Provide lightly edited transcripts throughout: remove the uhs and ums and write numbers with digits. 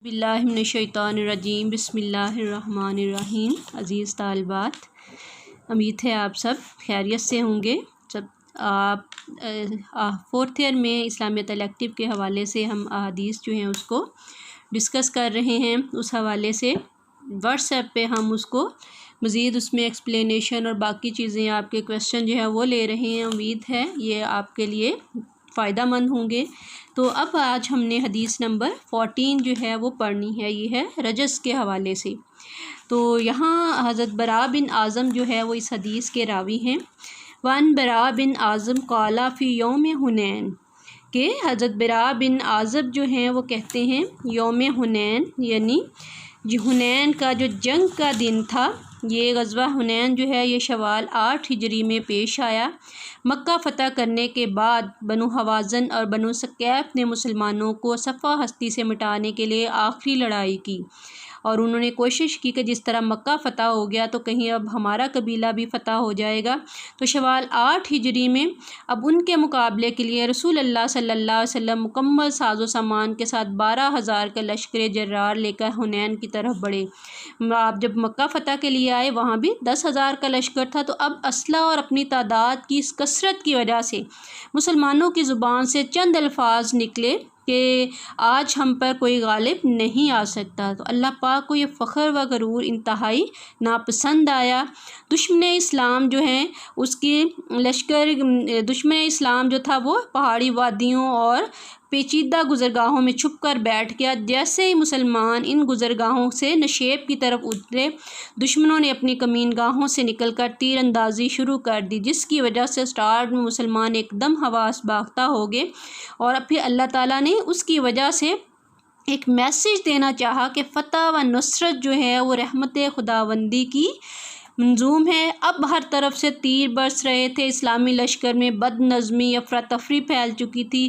बिस्मिल्लाहिर्रहमानिर्रहीम बिस्मिल्लाहिर्रहमानिर्रहीम। अज़ीज़ तालिबात, उम्मीद है आप सब खैरियत से होंगे। सब आप 4th ईयर में इस्लामियत इलेक्टिव के हवाले से हम अहादीस जो हैं उसको डिस्कस कर रहे हैं। उस हवाले से व्हाट्सएप पे हम उसको मज़ीद उसमें एक्सप्लेनेशन और बाकी चीज़ें आपके क्वेश्चन जो है वो ले रहे हैं। उम्मीद है ये आपके लिए फ़ायदा मंद होंगे। तो अब आज हमने हदीस नंबर 14 जो है वो पढ़नी है। ये है रजस के हवाले से। तो यहाँ हज़रत बरा बिन आज़म जो है वो इस हदीस के रावी हैं। वन बरा बिन आज़म क़ाला फ़ी यौम हुनैन, के हज़रत बरा बिन आज़म जो हैं वो कहते हैं यौम हुनैन यानी हुनैन का जो जंग का दिन था। ये ग़ज़वा हुनैन जो है ये शवाल 8 हिजरी में पेश आया। मक्का फ़तह करने के बाद बनु हवाज़न और बनु सकैफ़ ने मुसलमानों को सफ़ा हस्ती से मिटाने के लिए आखिरी लड़ाई की और उन्होंने कोशिश की कि जिस तरह मक्का फ़तह हो गया तो कहीं अब हमारा कबीला भी फ़तह हो जाएगा। तो शवाल 8 हिजरी में अब उनके मुकाबले के लिए रसूल अल्लाह सल्लल्लाहु अलैहि वसल्लम मुकम्मल साजो सामान के साथ 12,000 का लश्कर जर्रार लेकर हुनैन की तरफ बढ़े। आप जब मक्का फ़तह के लिए आए वहाँ भी 10,000 का लश्कर था। तो अब असला और अपनी तादाद की इस कसरत की वजह से मुसलमानों की ज़ुबान से चंद अल्फाज निकले कि आज हम पर कोई गालिब नहीं आ सकता। तो अल्लाह पाक को ये फ़ख्र व गरूर इंतहाई नापसंद आया। दुश्मन इस्लाम जो हैं उसकी लश्कर दुश्मन इस्लाम जो था वो पहाड़ी वादियों और पेचीदा गुज़रगाहों में छुप कर बैठ गया। जैसे ही मुसलमान इन गुज़रगाहों से नशेब की तरफ उतरे, दुश्मनों ने अपनी कमीनगाहों से निकल कर तीर अंदाज़ी शुरू कर दी, जिसकी वजह से स्टार्ट में मुसलमान एकदम हवास बाख्ता हो गए। और फिर अल्लाह ताला ने उसकी वजह से एक मैसेज देना चाहा कि फ़तह व नुसरत जो है वो रहमत खुदावंदी की मंजूम है। अब हर तरफ से तीर बरस रहे थे। इस्लामी लश्कर में बदनज़मी अफरा तफरी फैल चुकी थी।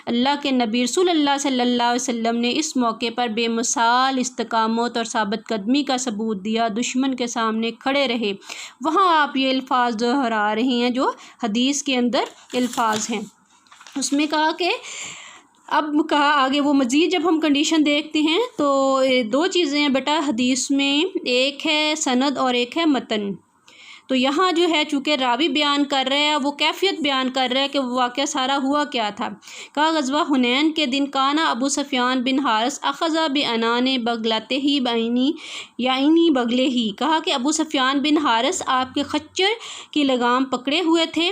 अल्लाह के नबी रसूलुल्लाह सल्लल्लाहु अलैहि वसल्लम ने इस मौके पर बेमिसाल इस्तिकामत और साबित कदमी का सबूत दिया। दुश्मन के सामने खड़े रहे। वहाँ आप ये अल्फाज दोहरा रहे हैं जो हदीस के अंदर अल्फाज हैं। उसमें कहा कि अब कहा आगे वो मज़ीद जब हम कंडीशन देखते हैं तो 2 चीज़ें हैं बेटा हदीस में, एक है सनद और एक है मतन। तो यहाँ जो है चूँकि रावी बयान कर रहा है वो कैफियत बयान कर रहा है कि वो वाक़या सारा हुआ क्या था। कहा ग़ज़वा हुनैन के दिन काना अबू सफ़ियान बिन हारिस अख़ज़ा बिअनाने बगलते ही बैनी यानी बगले ही। कहा कि अबू सफ़ियान बिन हारिस आपके खच्चर की लगाम पकड़े हुए थे।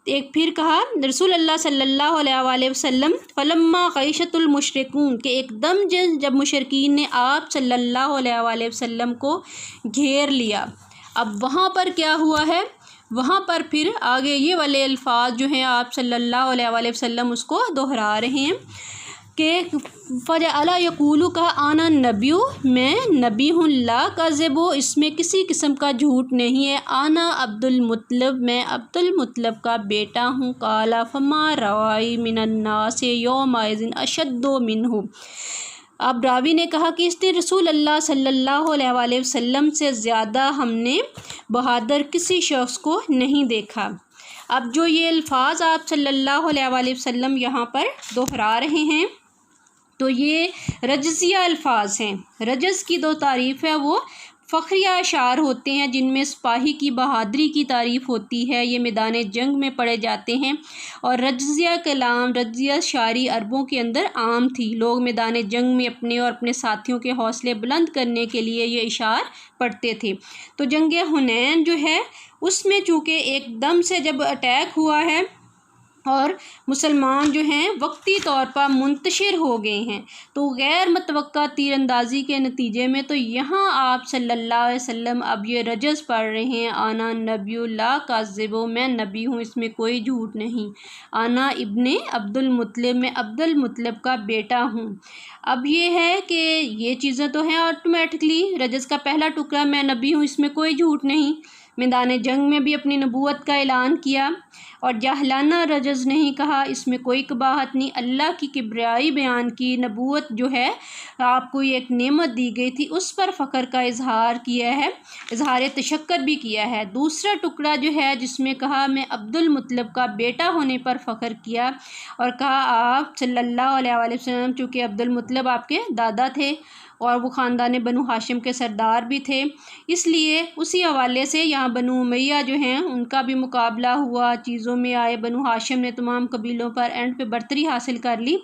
एक फिर कहा रसूल अल्लाह सल्लल्लाहु अलैहि वसल्लम फलम्मा क़ैशतुल मुशरिकून के एकदम जब मुशरिकीन ने आप सल्लल्लाहु अलैहि वसल्लम को घेर लिया। अब वहाँ पर क्या हुआ है, वहाँ पर फिर आगे ये वाले अल्फाज जो हैं आप सल्लल्लाहु अलैहि वसल्लम उसको दोहरा रहे हैं कि फ़जअला यक़ूलु का आना नबियु, मैं नबी हूँ, ला काज़िबु, इसमें किसी किस्म का झूठ नहीं है। आना अब्दुल मुत्तलिब, मैं अब्दुल मुत्तलिब का बेटा हूँ। काला फमा रवाई मिनन्नास यौमइज़िन अशद्दु मिन्हु। अब रावी ने कहा कि इस दिन रसूल अल्लाह सल्लल्लाहु अलैहि वसल्लम से ज़्यादा हमने बहादुर किसी शख्स को नहीं देखा। अब जो ये अल्फाज आप सल्लल्लाहु अलैहि वसल्लम यहाँ पर दोहरा रहे हैं तो ये रजसिया अल्फाज हैं। रजस की 2 तारीफ़ है, वो फ़ख्रिया अशार होते हैं जिनमें सिपाही की बहादुरी की तारीफ़ होती है। ये मैदान जंग में पढ़े जाते हैं। और रजसिया कलाम, रजसिया शायरी अरबों के अंदर आम थी। लोग मैदान जंग में अपने और अपने साथियों के हौसले बुलंद करने के लिए ये इशार पढ़ते थे। तो जंग हुनैन जो है उसमें चूँकि एकदम से जब अटैक हुआ है और मुसलमान जो हैं वक्ती तौर पर मुंतशिर हो गए हैं तो गैर मतवक्का तीरंदाजी के नतीजे में तो यहाँ आप सल्लल्लाहु अलैहि वसल्लम अब ये रजस पढ़ रहे हैं। आना नबियु ला काज़िबु, मैं नबी हूँ, इसमें कोई झूठ नहीं। आना इब्ने अब्दुल मुत्तलिब, मैं अब्दुल मुत्तलिब का बेटा हूँ। अब ये है कि ये चीज़ें तो हैं ऑटोमेटिकली। रजस का पहला टुकड़ा मैं नबी हूँ, इसमें कोई झूठ नहीं। मैदान जंग में भी अपनी नबूवत का ऐलान किया और जाहलाना रजस नहीं कहा, इसमें कोई कबाहत नहीं। अल्लाह की किब्रियाई बयान की, नबूवत जो है आपको एक नेमत दी गई थी उस पर फ़ख्र का इजहार किया है, इजहार तशक्कर भी किया है। दूसरा टुकड़ा जो है जिसमें कहा मैं अब्दुल मुत्तलिब का बेटा होने पर फ़ख्र किया और कहा आप सल्लल्लाहु अलैहि वसल्लम चूँकि अब्दुल मुत्तलिब आपके दादा थे और वो ख़ानदान बनु हाशिम के सरदार भी थे, इसलिए उसी हवाले से यहाँ बनु उमैया जो हैं उनका भी मुकाबला हुआ, चीज़ों में आए। बनु हाशिम ने तमाम कबीलों पर एंड पे बर्तरी हासिल कर ली।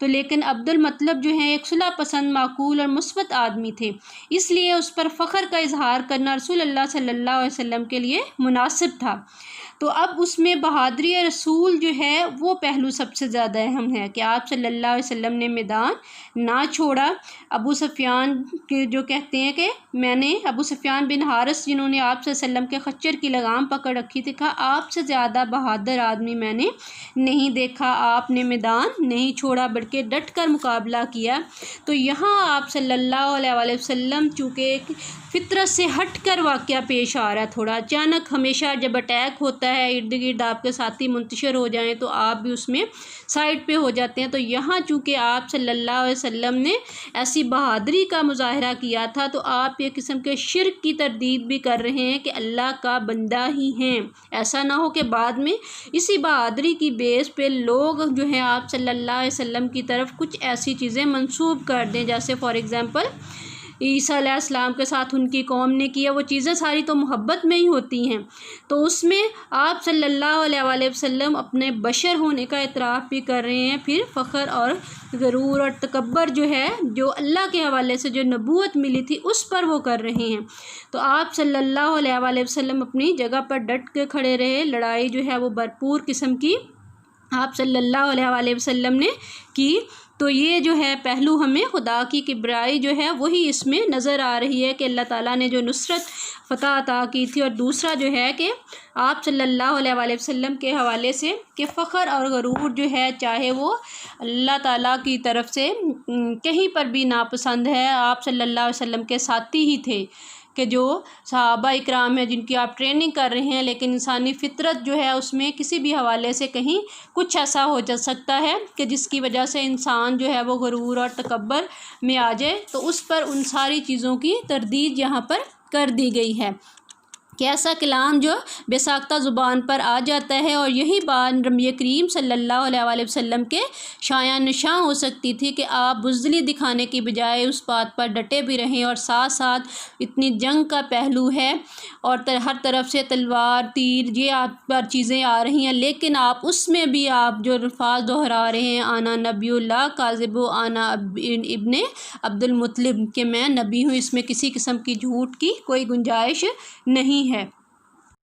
तो लेकिन अब्दुल मतलब जो है एक सुलह पसंद, माकूल और मुस्बत आदमी थे, इसलिए उस पर फ़ख्र का इजहार करना रसूल अल्लाह सल्लल्लाहु अलैहि वसल्लम के लिए मुनासिब था। तो अब उसमें बहादरी रसूल जो है वो पहलू सबसे ज़्यादा अहम है कि आप सल्लल्लाहु अलैहि वसल्लम ने मैदान ना छोड़ा। अबू सुफियान के जो कहते हैं कि मैंने अबू सुफियान बिन हारिस जिन्होंने आप सल्लल्लाहु अलैहि वसल्लम के खच्चर की लगाम पकड़ रखी थी, कहा आपसे ज़्यादा बहादुर आदमी मैंने नहीं देखा, आपने मैदान नहीं छोड़ा बल्कि डट कर मुकाबला किया। तो यहाँ आप सल्लल्लाहु अलैहि वसल्लम चूँकि एक फितरत से हट कर वाक़या पेश आ रहा है, थोड़ा अचानक, हमेशा जब अटैक होता है इर्द गिर्द आपके साथी मुंतशिर हो जाएं तो आप भी उसमें साइड पे हो जाते हैं। तो यहाँ चूँकि आप सल्लल्लाहु अलैहि वसल्लम ने ऐसी बहादुरी का मुजाहरा किया था, तो आप एक किस्म के शिर्क की तरदीद भी कर रहे हैं कि अल्लाह का बंदा ही हैं। ऐसा ना हो कि बाद में इसी बहादुरी की बेस पे लोग जो हैं आप सल्लल्लाहु अलैहि वसल्लम की तरफ कुछ ऐसी चीज़ें मंसूब कर दें, जैसे फॉर एग्ज़ाम्पल ईसा अलैहिस्सलाम के साथ उनकी कौम ने किया। वो चीज़ें सारी तो मोहब्बत में ही होती हैं, तो उसमें आप सल्लल्लाहु अलैहि वसल्लम अपने बशर होने का इतराफ़ भी कर रहे हैं। फिर फ़ख्र और गरूर और तकब्बर जो है, जो अल्लाह के हवाले से जो नबूवत मिली थी उस पर वो कर रहे हैं। तो आप सल्लल्लाहु अलैहि वसल्लम अपनी जगह पर डट के खड़े रहे। लड़ाई जो है वो भरपूर किस्म की आप सल्लल्लाहु अलैहि वसल्लम ने की। तो ये जो है पहलू हमें खुदा की किबराई जो है वही इसमें नज़र आ रही है कि अल्लाह ताला ने जो नुसरत फ़तह अता की थी। और दूसरा जो है कि आप सल्लल्लाहु अलैहि वसल्लम के हवाले से कि फ़ख्र और गरूर जो है, चाहे वो अल्लाह ताला की तरफ से कहीं पर भी नापसंद है, आप सल्लल्लाहु अलैहि वसल्लम के साथी ही थे कि जो सहाबा इकराम है जिनकी आप ट्रेनिंग कर रहे हैं, लेकिन इंसानी फितरत जो है उसमें किसी भी हवाले से कहीं कुछ ऐसा हो जा सकता है कि जिसकी वजह से इंसान जो है वो गरूर और तकब्बर में आ जाए। तो उस पर उन सारी चीज़ों की तरदीद यहाँ पर कर दी गई है कि ऐसा कलाम जो बेसाख्ता ज़ुबान पर आ जाता है। और यही बात नबी करीम सल्लल्लाहु अलैहि वसल्लम के शाया निशां हो सकती थी कि आप बुज़दिली दिखाने की बजाय उस बात पर डटे भी रहें। और साथ साथ इतनी जंग का पहलू है और हर तरफ से तलवार तीर ये आप पर चीज़ें आ रही हैं, लेकिन आप उसमें भी आप जो अल्फाज दोहरा रहे हैं, आना नबीउल्लाह काज़िबु आना इब्ने अब्दुल मुत्तलिब, कि मैं नबी हूँ, इसमें किसी किस्म की झूठ की कोई गुंजाइश नहीं है।